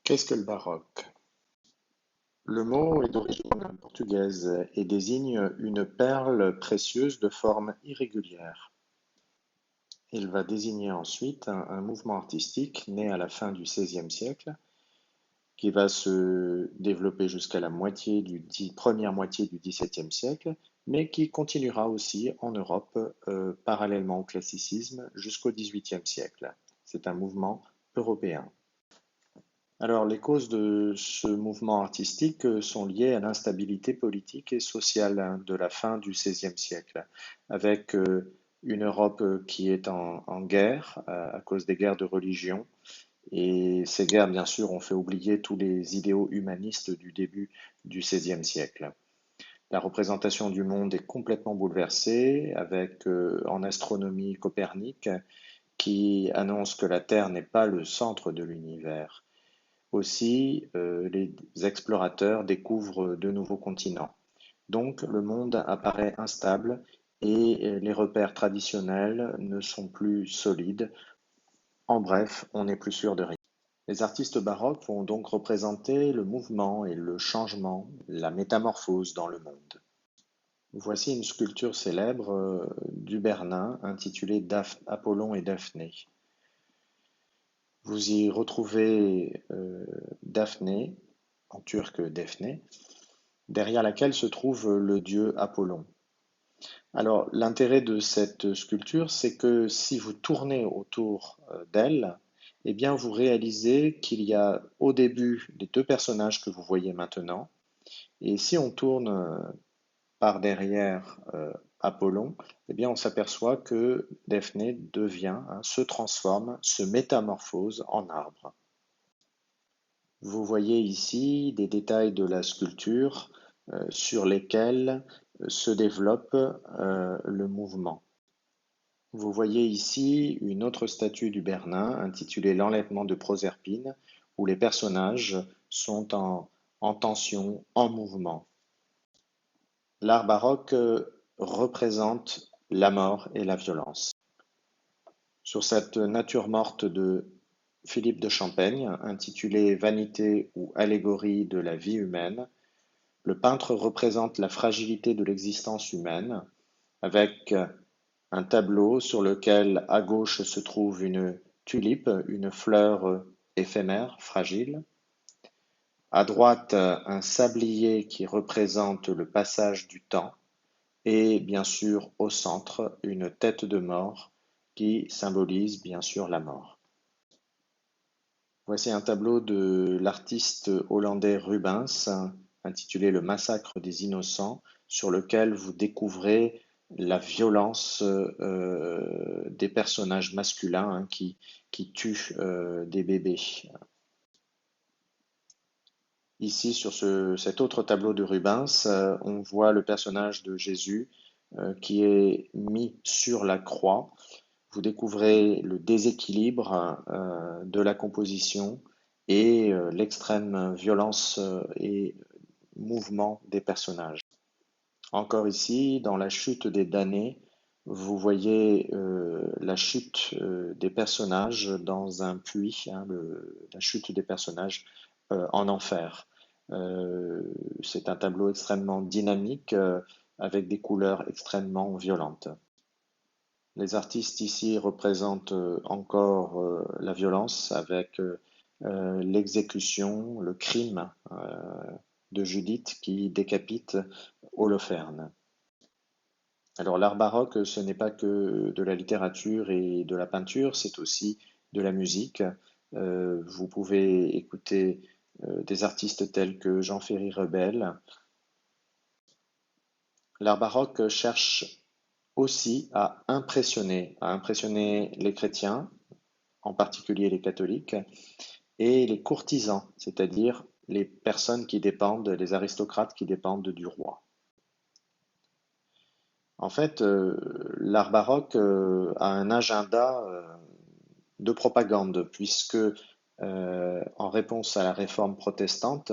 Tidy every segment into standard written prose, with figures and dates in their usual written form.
Qu'est-ce que le baroque? Le mot est d'origine portugaise et désigne une perle précieuse de forme irrégulière. Il va désigner ensuite un mouvement artistique né à la fin du XVIe siècle, qui va se développer jusqu'à la première moitié du XVIIe siècle, mais qui continuera aussi en Europe parallèlement au classicisme jusqu'au XVIIIe siècle. C'est un mouvement européen. Alors, les causes de ce mouvement artistique sont liées à l'instabilité politique et sociale de la fin du XVIe siècle, avec une Europe qui est en guerre à cause des guerres de religion. Et ces guerres, bien sûr, ont fait oublier tous les idéaux humanistes du début du XVIe siècle. La représentation du monde est complètement bouleversée, avec en astronomie Copernic qui annonce que la Terre n'est pas le centre de l'univers. Aussi, les explorateurs découvrent de nouveaux continents. Donc, le monde apparaît instable et les repères traditionnels ne sont plus solides. En bref, on n'est plus sûr de rien. Les artistes baroques vont donc représenter le mouvement et le changement, la métamorphose dans le monde. Voici une sculpture célèbre du Bernin intitulée Apollon et Daphné. Vous y retrouvez Daphné, en turc Defne, derrière laquelle se trouve le dieu Apollon. Alors, l'intérêt de cette sculpture, c'est que si vous tournez autour d'elle, eh bien, vous réalisez qu'il y a au début les deux personnages que vous voyez maintenant, et si on tourne par derrière Apollon, eh bien, on s'aperçoit que Daphné devient, se transforme, se métamorphose en arbre. Vous voyez ici des détails de la sculpture sur lesquels se développe le mouvement. Vous voyez ici une autre statue du Bernin intitulée L'enlèvement de Proserpine, où les personnages sont en tension, en mouvement. L'art baroque représente la mort et la violence. Sur cette nature morte de Philippe de Champaigne, intitulée Vanité ou allégorie de la vie humaine, le peintre représente la fragilité de l'existence humaine avec un tableau sur lequel à gauche se trouve une tulipe, une fleur éphémère, fragile. À droite, un sablier qui représente le passage du temps. Et bien sûr, au centre, une tête de mort qui symbolise bien sûr la mort. Voici un tableau de l'artiste hollandais Rubens, intitulé Le massacre des innocents, sur lequel vous découvrez la violence des personnages masculins qui tuent des bébés. Ici, sur cet autre tableau de Rubens, on voit le personnage de Jésus qui est mis sur la croix. Vous découvrez le déséquilibre de la composition et l'extrême violence et mouvement des personnages. Encore ici, dans la chute des damnés, vous voyez la chute des personnages dans un puits, la chute des personnages en enfer. C'est un tableau extrêmement dynamique avec des couleurs extrêmement violentes. Les artistes ici représentent encore la violence avec l'exécution, le crime de Judith qui décapite Holoferne. Alors l'art baroque, ce n'est pas que de la littérature et de la peinture, c'est aussi de la musique. Vous pouvez écouter des artistes tels que Jean-Ferry Rebel. L'art baroque cherche aussi à impressionner les chrétiens, en particulier les catholiques, et les courtisans, c'est-à-dire les personnes qui dépendent, les aristocrates qui dépendent du roi. En fait, l'art baroque a un agenda de propagande, puisque en réponse à la réforme protestante,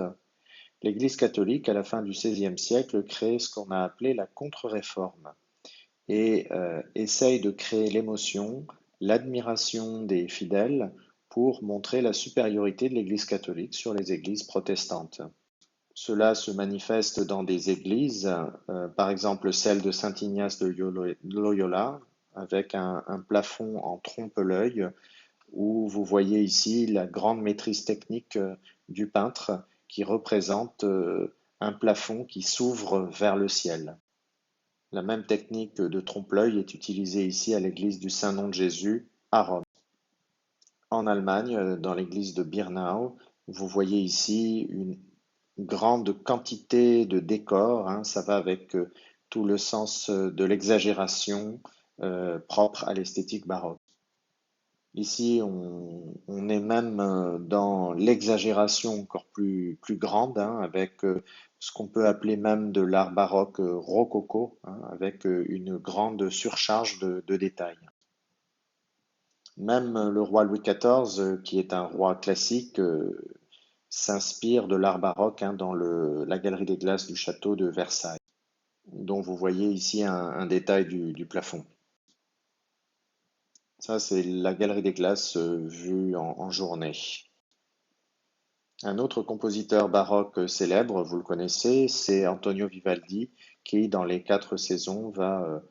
l'Église catholique, à la fin du XVIe siècle, crée ce qu'on a appelé la contre-réforme et essaye de créer l'émotion, l'admiration des fidèles pour montrer la supériorité de l'Église catholique sur les églises protestantes. Cela se manifeste dans des églises, par exemple celle de Saint-Ignace de Loyola, avec un plafond en trompe-l'œil, où vous voyez ici la grande maîtrise technique du peintre qui représente un plafond qui s'ouvre vers le ciel. La même technique de trompe-l'œil est utilisée ici à l'église du Saint-Nom de Jésus à Rome. En Allemagne, dans l'église de Birnau, vous voyez ici une grande quantité de décors, hein, ça va avec tout le sens de l'exagération propre à l'esthétique baroque. Ici, on est même dans l'exagération encore plus grande, hein, avec ce qu'on peut appeler même de l'art baroque rococo, hein, avec une grande surcharge de détails. Même le roi Louis XIV, qui est un roi classique, s'inspire de l'art baroque, hein, dans la galerie des glaces du château de Versailles, dont vous voyez ici un détail du plafond. Ça, c'est la galerie des glaces vue en journée. Un autre compositeur baroque célèbre, vous le connaissez, c'est Antonio Vivaldi, qui, dans les 4 saisons, va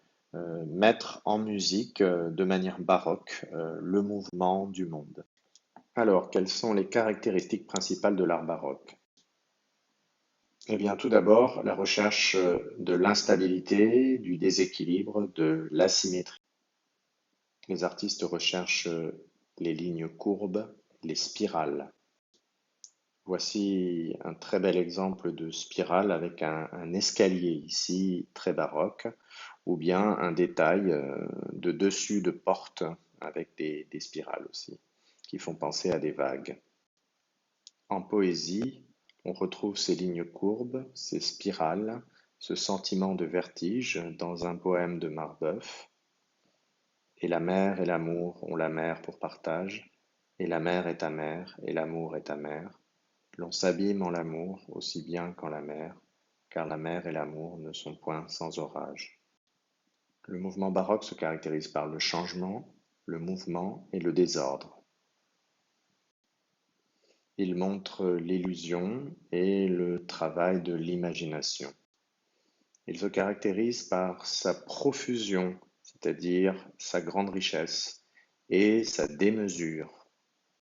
mettre en musique de manière baroque le mouvement du monde. Alors, quelles sont les caractéristiques principales de l'art baroque? Eh bien, tout d'abord, la recherche de l'instabilité, du déséquilibre, de l'asymétrie. Les artistes recherchent les lignes courbes, les spirales. Voici un très bel exemple de spirale avec un escalier ici, très baroque, ou bien un détail de dessus de porte avec des spirales aussi, qui font penser à des vagues. En poésie, on retrouve ces lignes courbes, ces spirales, ce sentiment de vertige dans un poème de Marbeuf. Et la mer et l'amour ont la mer pour partage, et la mer est amère, et l'amour est amer. L'on s'abîme en l'amour aussi bien qu'en la mer, car la mer et l'amour ne sont point sans orage. Le mouvement baroque se caractérise par le changement, le mouvement et le désordre. Il montre l'illusion et le travail de l'imagination. Il se caractérise par sa profusion, c'est-à-dire sa grande richesse, et sa démesure,